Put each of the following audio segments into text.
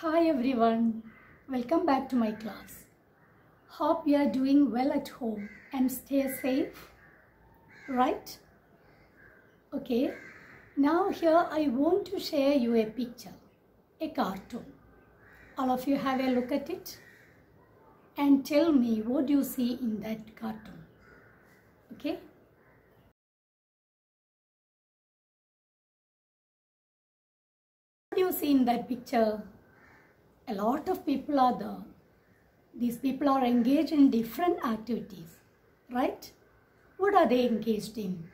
Hi everyone, welcome back to my class. Hope you are doing well at home and stay safe, right? Okay, now here I want to share you a picture, a cartoon. All of you have a look at it and tell me what you see in that cartoon, okay? What do you see in that picture? A lot of people are there. These people are engaged in different activities, right? What are they engaged in?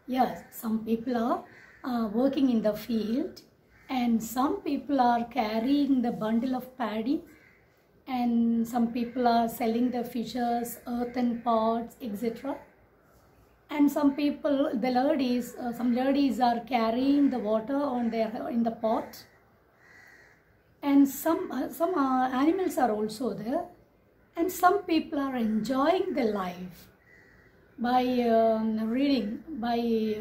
Yes, some people are working in the field and some people are carrying the bundle of paddy and some people are selling the fishes, earthen pots, etc. And some people, some ladies are carrying the water in the pot. And some animals are also there, and some people are enjoying the life by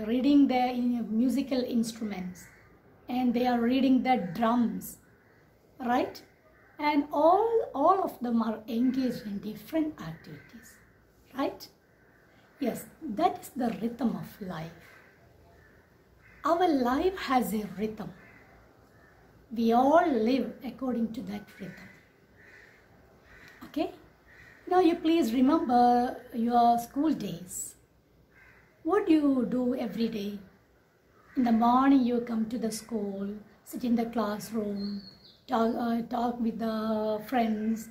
reading their musical instruments, and they are reading the drums, right? And all of them are engaged in different activities, right? Yes, that is the rhythm of life. Our life has a rhythm. We all live according to that rhythm. Okay? Now you please remember your school days. What do you do every day? In the morning you come to the school, sit in the classroom, talk with the friends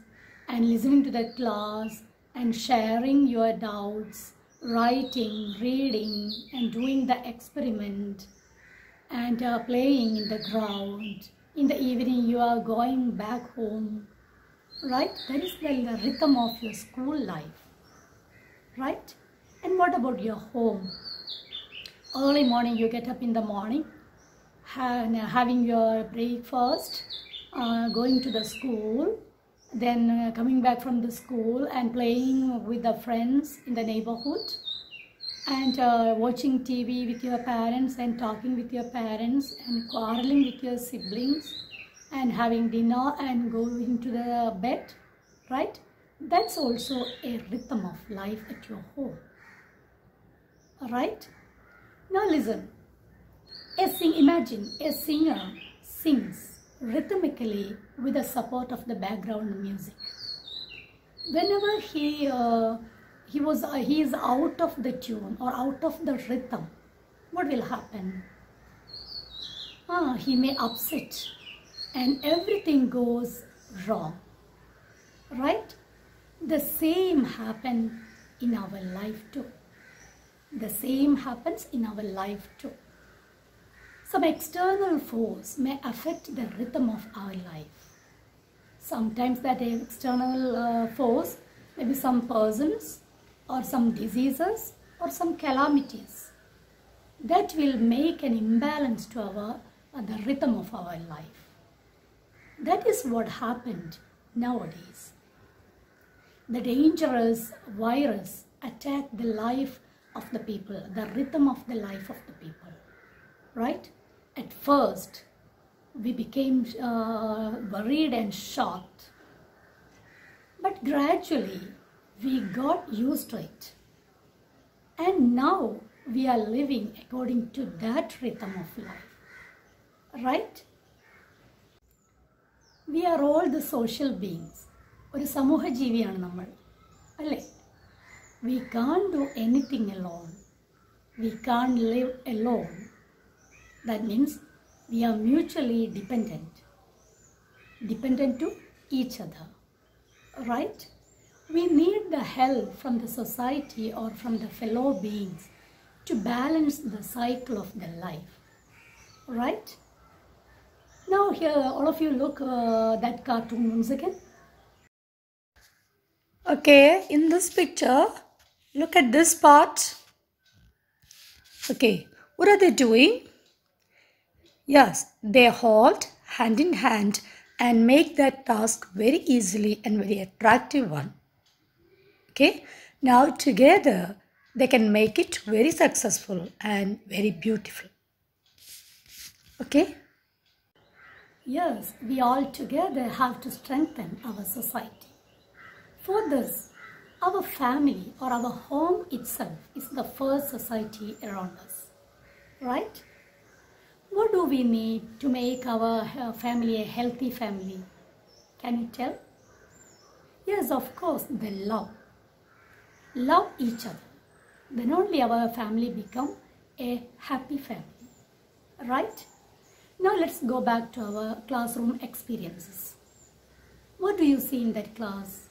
and listening to the class and sharing your doubts, writing, reading and doing the experiment and playing in the ground. In the evening you are going back home, right? That is the rhythm of your school life, right? And what about your home? Early morning you get up in the morning, having your breakfast, going to the school, then coming back from the school and playing with the friends in the neighborhood, and watching TV with your parents and talking with your parents and quarreling with your siblings and having dinner and going to the bed, right? That's also a rhythm of life at your home, right? Now listen, imagine a singer sings rhythmically with the support of the background music. Whenever he is out of the tune or out of the rhythm, what will happen? He may upset and everything goes wrong, right? The same happens in our life too. The same happens in our life too. Some external force may affect the rhythm of our life. Sometimes that external force may be some persons or some diseases or some calamities that will make an imbalance to the rhythm of our life. That is what happened nowadays. The dangerous virus attacked the life of the people, the rhythm of the life of the people, right? At first, we became worried and shocked, but gradually we got used to it. And now we are living according to that rhythm of life, right? We are all the social beings. ഒരു സമൂഹ ജീവിയാണ് നമ്മൾ, അല്ലേ? We can't do anything alone. We can't live alone. That means we are mutually dependent to each other, right? We need the help from the society or from the fellow beings to balance the cycle of the life, right? Now here, all of you look that cartoon once again. Okay, in this picture, look at this part. Okay, what are they doing? Yes, they hold hand in hand and make that task very easily and very attractive one. Okay, now together they can make it very successful and very beautiful. Okay. Yes, we all together have to strengthen our society. For this, our family or our home itself is the first society around us, right? What do we need to make our family a healthy family? Can you tell? Yes, of course, the love. Love each other. Then only our family become a happy family, right? Now let's go back to our classroom experiences. What do you see in that class?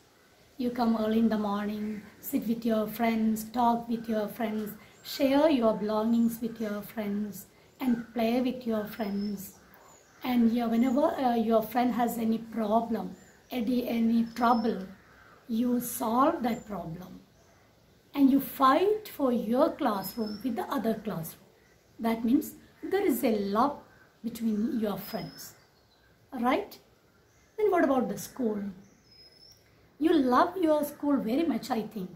You come early in the morning, sit with your friends, talk with your friends, share your belongings with your friends, and play with your friends. And whenever your friend has any problem, any trouble, you solve that problem. And you fight for your classroom with the other classroom. That means there is a love between your friends. Right? And what about the school? You love your school very much, I think,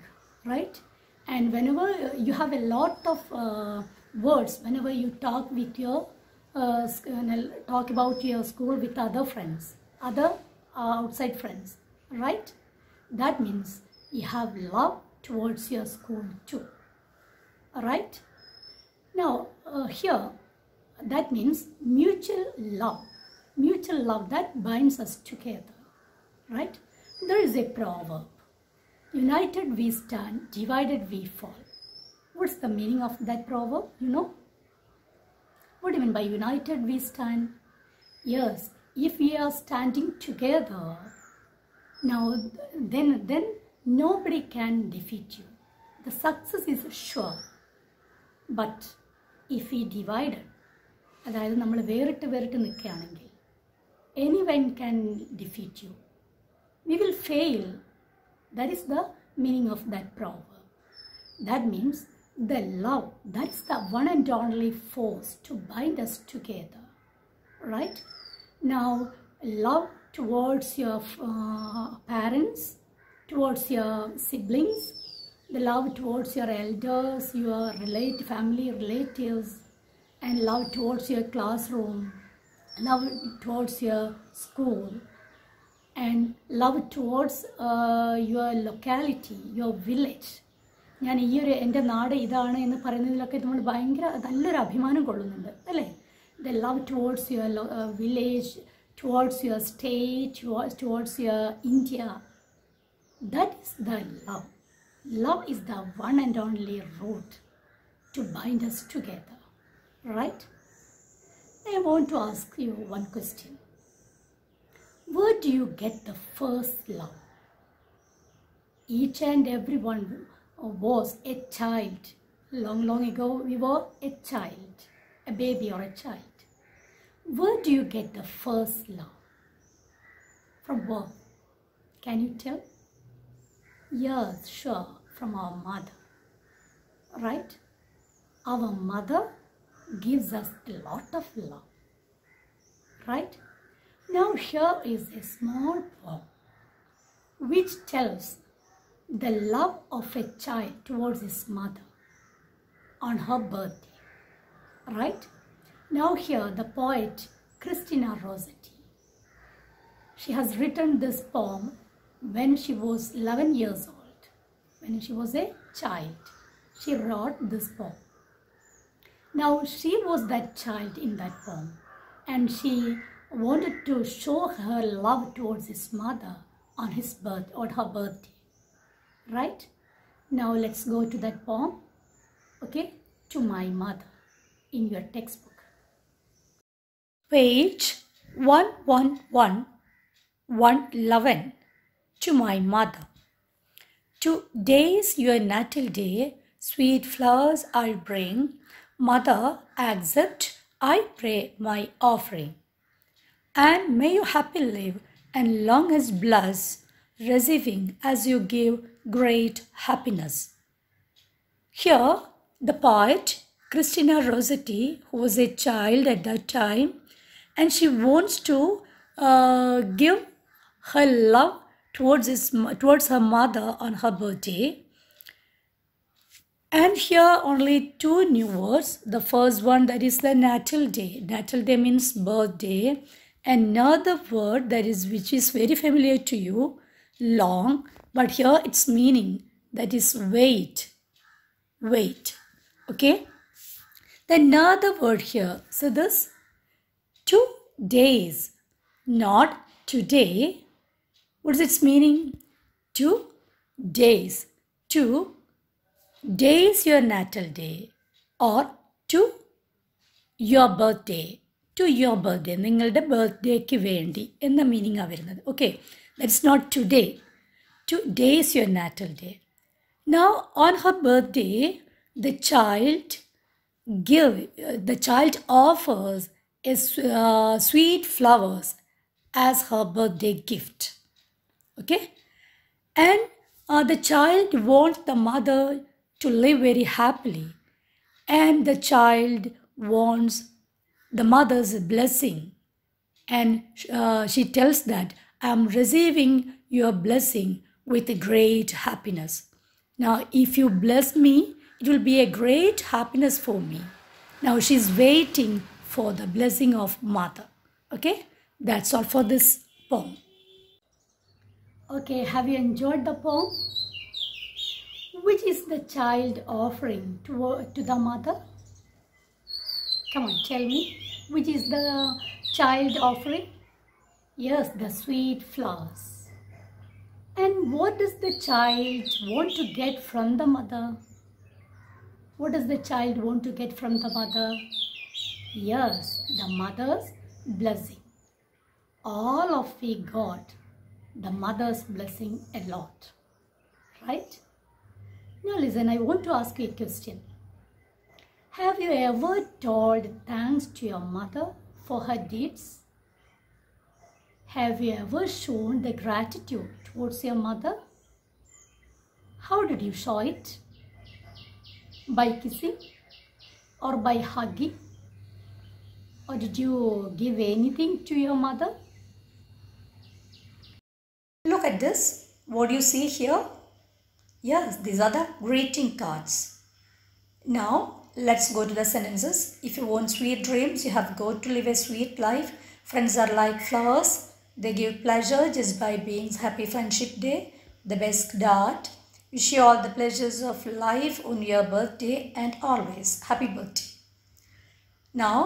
right? And whenever you have a lot of words, whenever you talk with your talk about your school with other friends, other outside friends, right? That means you have love towards your school too, right? Now here, that means mutual love that binds us together, right? There is a proverb, united we stand, divided we fall. What's the meaning of that proverb, you know? What do you mean by united we stand? Yes, if we are standing together, now then nobody can defeat you. The success is sure. But if we divided, അതായത് നമ്മൾ വേറിട്ട് നിൽക്കുകയാണെങ്കിൽ, anyone can defeat you. We will fail. That is the meaning of that proverb. That means the love, that is the one and only force to bind us together, right? Now, love towards your parents, towards your siblings, the love towards your elders, your family relatives, and love towards your classroom, love towards your school, and love towards your locality, your village. ഞാൻ ഈ എൻ്റെ നാട് ഇതാണ് എന്ന് പറയുന്നതിലൊക്കെ നമ്മൾ ഭയങ്കര നല്ലൊരു അഭിമാനം കൊള്ളുന്നുണ്ട് അല്ലേ? The love towards your village, towards your state, towards your India. That is the love. Love is the one and only root to bind us together, right? I want to ask you one question. Where do you get the first love? Each and everyone was a child. Long ago, we were a child, a baby or a child. Where do you get the first love? From where? Can you tell? Yes, sure, from our mother, right? Our mother gives us a lot of love, right? Now here is a small poem which tells the love of a child towards his mother on her birthday, right? Now here the poet Christina Rossetti, she has written this poem when she was 11 years old. When she was a child, she wrote this poem. Now she was that child in that poem, and she wanted to show her love towards his mother on her birthday, right? Now let's go to that poem, okay? To my mother, in your textbook. Page 111. To my mother. Today's your natal day, sweet flowers I'll bring. Mother, accept, I pray, my offering. And may you happy live and long as bless, receiving as you give great happiness. Here, the poet Christina Rossetti, who was a child at that time, and she wants to give her love towards her mother on her birthday. And here only two new words. The first one, that is the natal day. Natal day means birthday. another word that is which is very familiar to you, long, but here its meaning that is wait. Wait. Okay? Then another word here. So this 2 days, not today. What is its meaning? 2 days. 2 days your natal day or to your birthday. To your birthday. നിങ്ങളുടെ ബർത്ത്ഡേക്ക് വേണ്ടി എന്ന മീനിങ്ങാണ് വരുന്നത്. Okay, that's not today. 2 days your natal day. Now on her birthday, the child offers sweet flowers as her birthday gift. Okay, and the child wants the mother to live very happily, and the child wants the mother's blessing, and she tells that I am receiving your blessing with great happiness. Now if you bless me, it will be a great happiness for me. Now she's waiting for the blessing of mother. Okay, that's all for this poem. Okay, have you enjoyed the poem? Which is the child offering to the mother? Come on, tell me. Which is the child offering? Yes, the sweet flowers. And what does the child want to get from the mother? What does the child want to get from the mother? Yes, the mother's blessing. All of we got the mother's blessing a lot. Right? Now listen, I want to ask you a question. Have you ever told thanks to your mother for her deeds? Have you ever shown the gratitude towards your mother? How did you show it? By kissing or by hugging? Or did you give anything to your mother? Look at this. What do you see here? Yes, these are the greeting cards. Now, let's go to the sentences. If you want sweet dreams, you have got to live a sweet life. Friends are like flowers. They give pleasure just by being Happy Friendship Day. The best dad. Wish you all the pleasures of life on your birthday and always. Happy birthday. Now,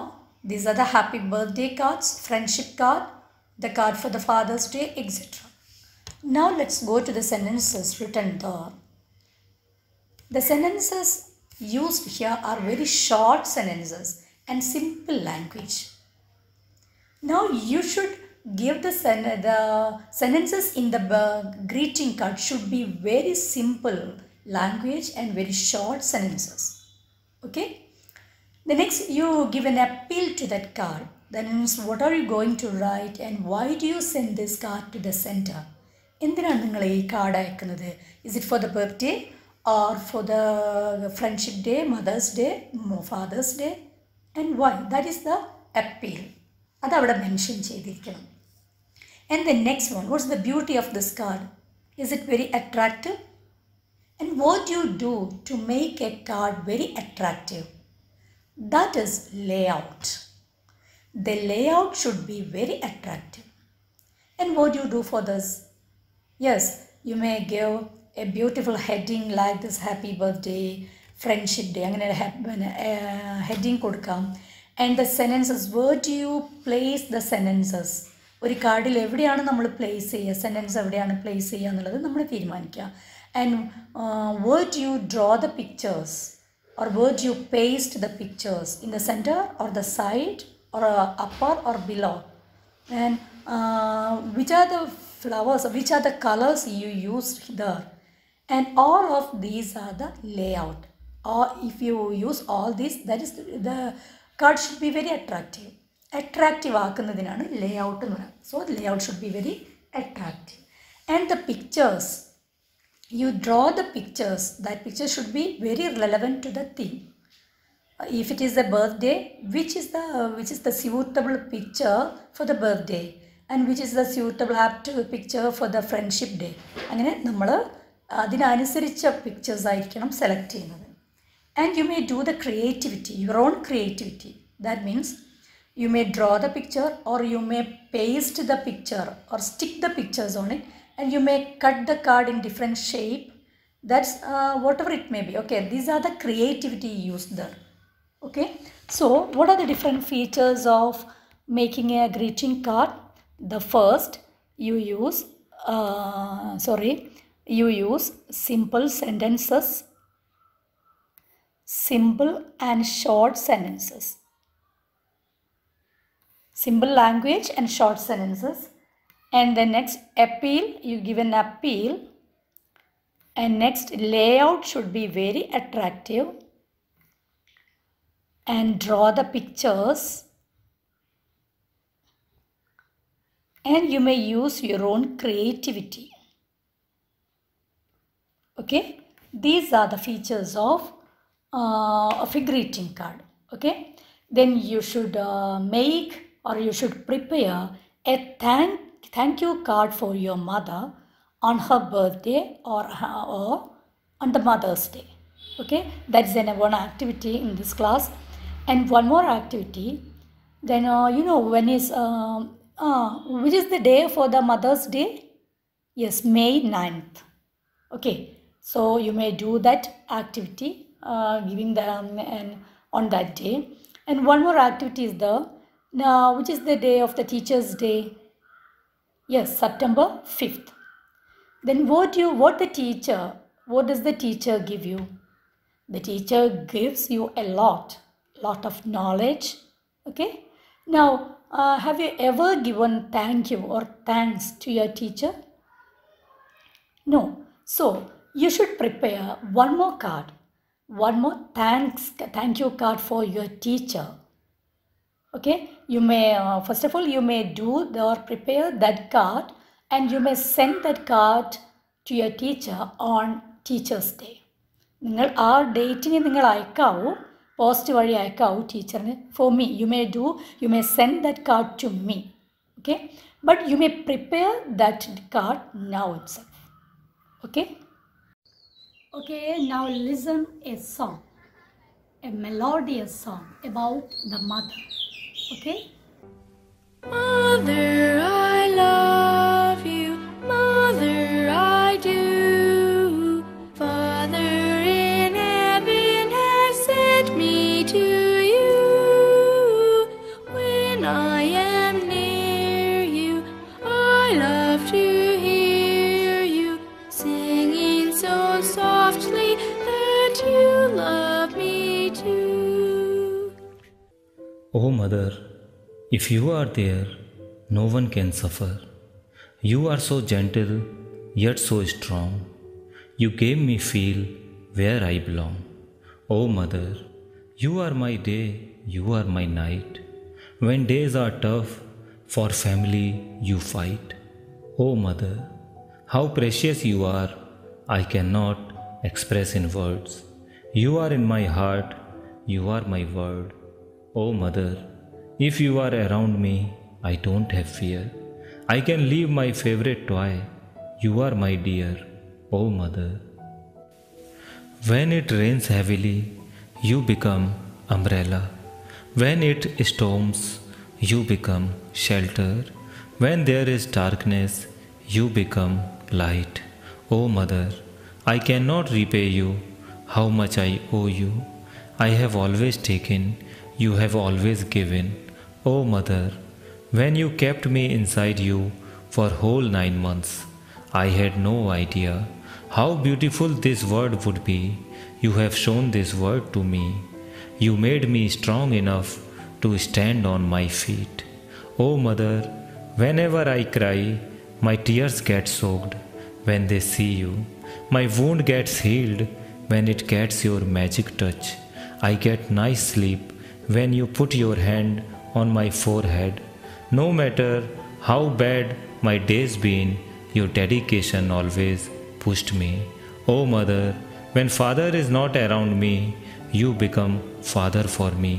these are the happy birthday cards, friendship card, the card for the Father's Day, etc. Now, let's go to the sentences written there. The sentences used here are very short sentences and simple language. Now you should give the sentences in the greeting card should be very simple language and very short sentences. Okay. The next you give an appeal to that card. That means what are you going to write and why do you send this card to the center? എന്തിനാണ് നിങ്ങൾ ഈ card അയക്കുന്നത്? Is it for the birthday or for the friendship day, Mother's Day, Father's Day? And why? That is the appeal. അത് അവിടെ mention ചെയ്തിരിക്കണം. And the next one, what's the beauty of this card? Is it very attractive? And what do you do to make a card very attractive? That is layout. The layout should be very attractive. And what do you do for this? Yes, you may give a beautiful heading like this, Happy Birthday, Friendship Day. I'm going to heading kodukam. And the sentences, where do you place the sentences? ഒരു കാർഡിൽ എവിടെയാണ് നമ്മൾ place ചെയ്യുക, sentence എവിടെയാണ് place ചെയ്യുക എന്നുള്ളത് നമ്മൾ തീരുമാനിക്കുക. And where do you draw the pictures or where do you paste the pictures? In the center or the side or upper or below? And which are the flowers, which are the colors you used there? And all of these are the layout. Or if you use all these, that is the card should be very attractive. Attractive ആക്കുന്നതിനാണ് layout എന്ന് പറയുന്നത്. So layout should be very attractive. And the pictures, you draw the pictures. That picture should be very relevant to the theme. If it is a birthday, which is the suitable picture for the birthday, and which is the suitable apt picture for the friendship day. അങ്ങനെ നമ്മൾ അതിനനുസരിച്ച pictures ആയിരിക്കണം select ചെയ്യുന്നത്. And you may do the creativity, your own creativity. That means You may draw the picture, or you may paste the picture or stick the pictures on it, and you may cut the card in different shape. That's whatever it may be. Okay, these are the creativity used there. Okay, so what are the different features of making a greeting card? The first, you use simple sentences, simple and short sentences, simple language and short sentences. And the next, appeal, you give an appeal. And next, layout should be very attractive, and draw the pictures, and you may use your own creativity. Okay, these are the features of a greeting card. Okay, then you should make, or you should prepare a thank you card for your mother on her birthday or on the Mother's Day. Okay, that's one activity in this class. And one more activity, then when is which is the day for the Mother's Day? Yes, May 9th. Okay, so you may do that activity giving them and on that day. And one more activity is which is the day of the Teacher's Day? Yes, September 5th. Then what does the teacher give you? The teacher gives you a lot of knowledge. Okay, now have you ever given thank you or thanks to your teacher? No. So you should prepare one more card, one more thank you card for your teacher. Okay, you may first of all you may do or prepare that card, and you may send that card to your teacher on Teacher's Day. നിങ്ങൾ ആ ഡേറ്റിന് നിങ്ങൾ അയക്കാവൂ, post വഴി അയക്കാവൂ ടീച്ചറിന്. For me you may send that card to me. Okay, but you may prepare that card now itself. Okay, now listen a song, a melodious song about the mother. Okay, Mother, I love you, Mother, I do. Father in heaven has sent me to you. When I am near you, I love to hear you singing so softly that you love me too. Oh Mother, if you are there, no one can suffer. You are so gentle, yet so strong. You gave me feel where I belong. Oh Mother, you are my day, you are my night. When days are tough, for family you fight. Oh Mother, how precious you are, I cannot express in words. You are in my heart, you are my world. Oh Mother, if you are around me, I don't have fear. I can leave my favorite toy. You are my dear, oh Mother. When it rains heavily, you become umbrella. When it storms, you become shelter. When there is darkness, you become light. Oh Mother, I cannot repay you how much I owe you. I have always taken, you have always given. Oh Mother, when you kept me inside you for whole 9 months, I had no idea how beautiful this world would be. You have shown this world to me. You made me strong enough to stand on my feet. Oh Mother, whenever I cry, my tears get soaked when they see you. My wound gets healed when it gets your magic touch. I get nice sleep when you put your hand on my forehead. No matter how bad my days been, your dedication always pushed me. Oh Mother, when Father is not around me, you become Father for me.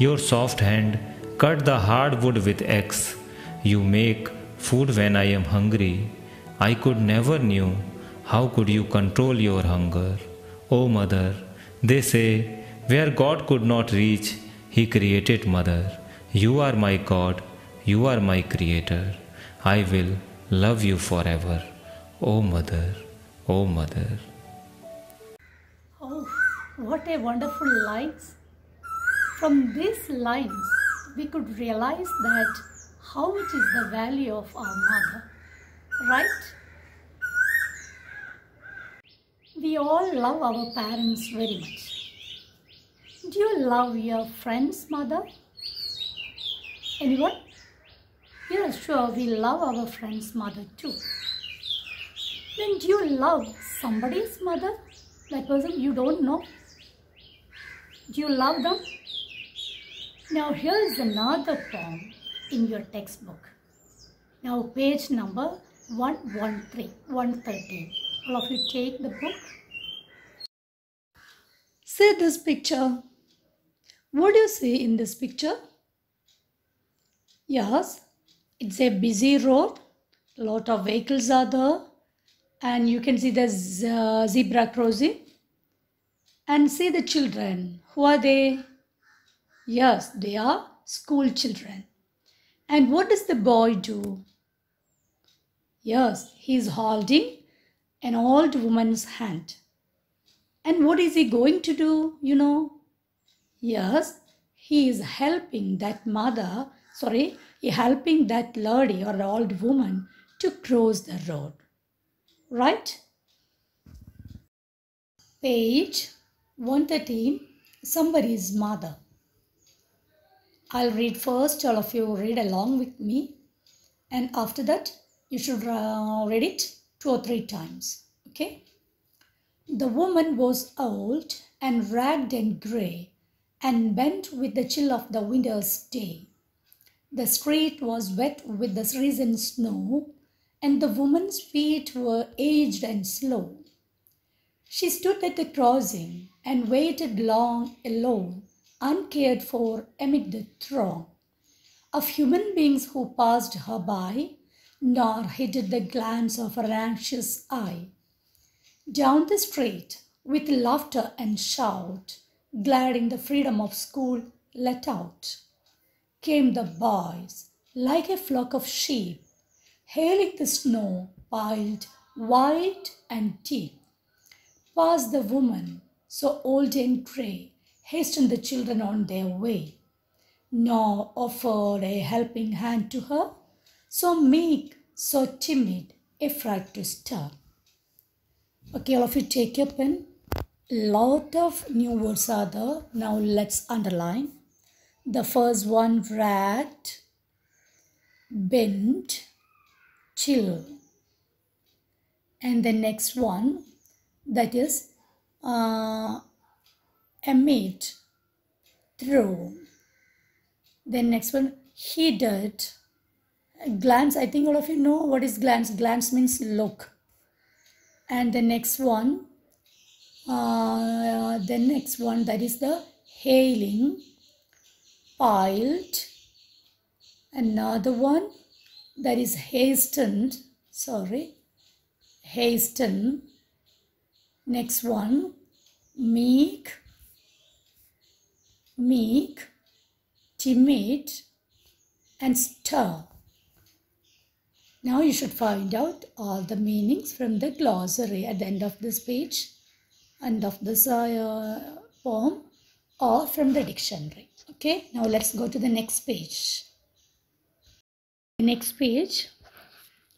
Your soft hand cut the hard wood with axe. You make food when I am hungry. I could never knew how could you control your hunger. Oh Mother, they say where God could not reach, He created Mother. You are my God, you are my Creator. I will love you forever. O Mother, O Mother. Oh, what a wonderful lines. From these lines, we could realize that how it is the value of our mother, right? We all love our parents very much. Do you love your friend's mother? Anyone? Yes, sure, we love our friend's mother too. Then do you love somebody's mother? That person you don't know? Do you love them? Now here is another poem in your textbook. Now page number 113. All of you take the book. See this picture. What do you see in this picture? Yes, it's a busy road. A lot of vehicles are there. And you can see the zebra crossing. And see the children. Who are they? Yes, they are school children. And what does the boy do? Yes, he is holding an old woman's hand. And what is he going to do, you know? Yes, he is helping that helping that lady or old woman to cross the road. Right? Page 113, somebody's mother. I'll read first, all of you read along with me. And after that, you should read it 2 or 3 times. Okay? The woman was old and ragged and grey and bent with the chill of the winter's day. The street was wet with the recent snow, and the woman's feet were aged and slow. She stood at the crossing and waited long alone, uncared for amid the throng of human beings who passed her by, nor heeded the glance of her anxious eye. Down the street, with laughter and shout, glad in the freedom of school let out, came the boys, like a flock of sheep, hailing the snow piled white and deep. Past the woman, so old and grey, hastened the children on their way, nor offered a helping hand to her, so meek, so timid, afraid to stir. Okay, all of you take your pen. Lot of new words are there. Now let's underline. The first one, ragged, bent, chill. And the next one, that is amid, through. The next one, heeded, glance. I think all of you know what is glance. Glance means look. And the next one, that is the hailing, piled. Another one, that is hastened. Hasten. Next one, meek, timid, and stir. Now you should find out all the meanings from the glossary at the end of this page, end of this poem, or from the dictionary. Okay, now let's go to the next page. Next page.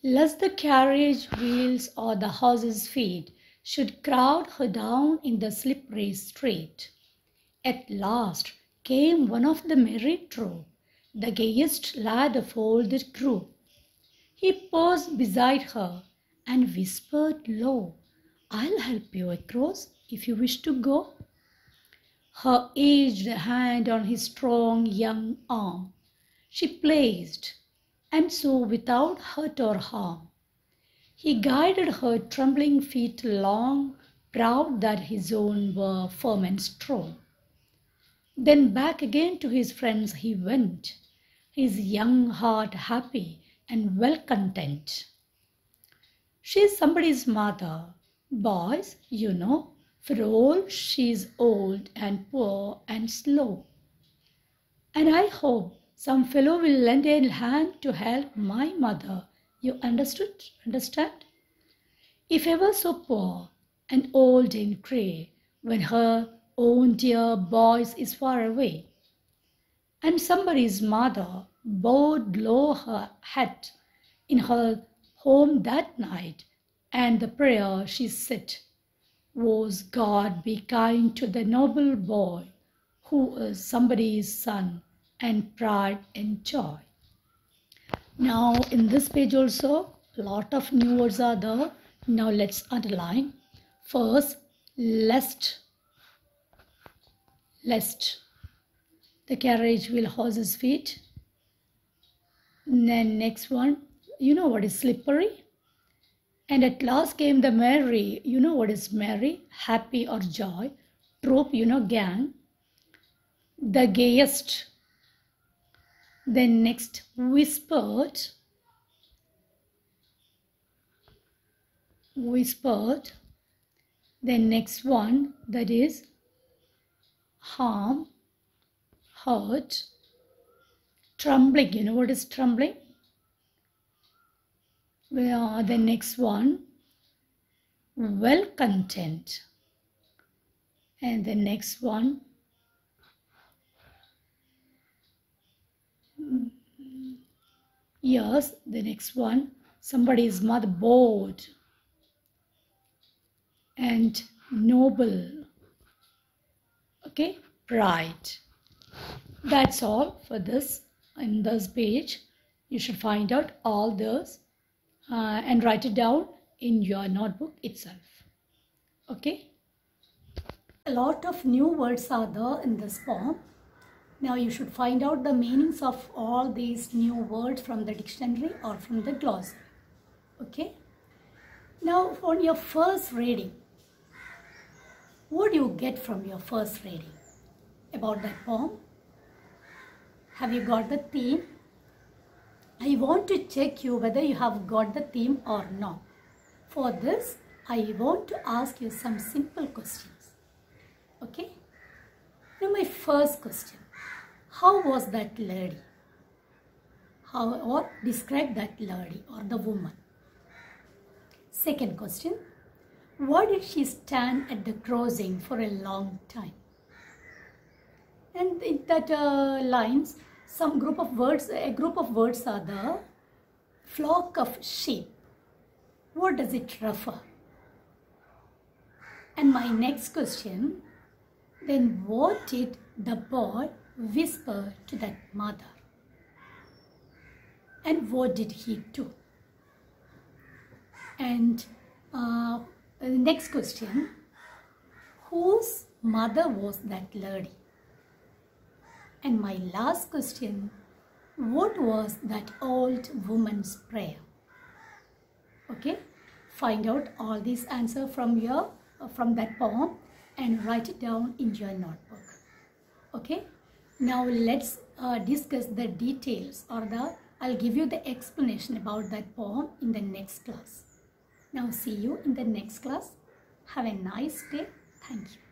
Lest the carriage wheels or the horse's feet should crowd her down in the slippery street. At last came one of the merry troop, the gayest lad of all the group. He paused beside her and whispered low, "I'll help you across if you wish to go." Her aged hand on his strong young arm she placed, and so without hurt or harm he guided her trembling feet along, proud that his own were firm and strong. Then back again to his friends he went, his young heart happy and well content. She's somebody's mother, boys, you know, for all she's old and poor and slow. And I hope Some fellow will lend a hand to help my mother. You Understand? If ever so poor and old and grey, when her own dear boys is far away, and somebody's mother bowed low her head in her home that night, and the prayer she said was, God be kind to the noble boy who is somebody's son and pride and joy. Now in this page also a lot of new words are there. Now let's underline. First, lest. The carriage will horse's feet. Then next one, you know what is slippery? And at last came the merry. You know what is merry? Happy or joy. Troop, gang. The gayest. Then next, whispered. Then next one, that is harm, hurt. Trembling, you know what is trembling? The next one, well content. And the next one, yes, the next one, somebody's mother bored. And noble. Okay, pride. That's all for this. In this page, you should find out all those and write it down in your notebook itself. Okay. A lot of new words are there in this poem. Now you should find out the meanings of all these new words from the dictionary or from the glossary. Okay. Now on your first reading, what do you get from your first reading about that poem? Have you got the theme? I want to check you whether you have got the theme or not. For this, I want to ask you some simple questions. Okay? Now my first question. How was that lady? Or describe that lady or the woman. Second question. Why did she stand at the crossing for a long time? And in that lines, a group of words are the flock of sheep. What does it refer? And my next question, then what did the boy whisper to that mother? And what did he do? And the next question, whose mother was that lady? And my last question, what was that old woman's prayer? Okay, find out all these answers from that poem and write it down in your notebook. Okay, now let's discuss the details I'll give you the explanation about that poem in the next class. Now see you in the next class. Have a nice day. Thank you.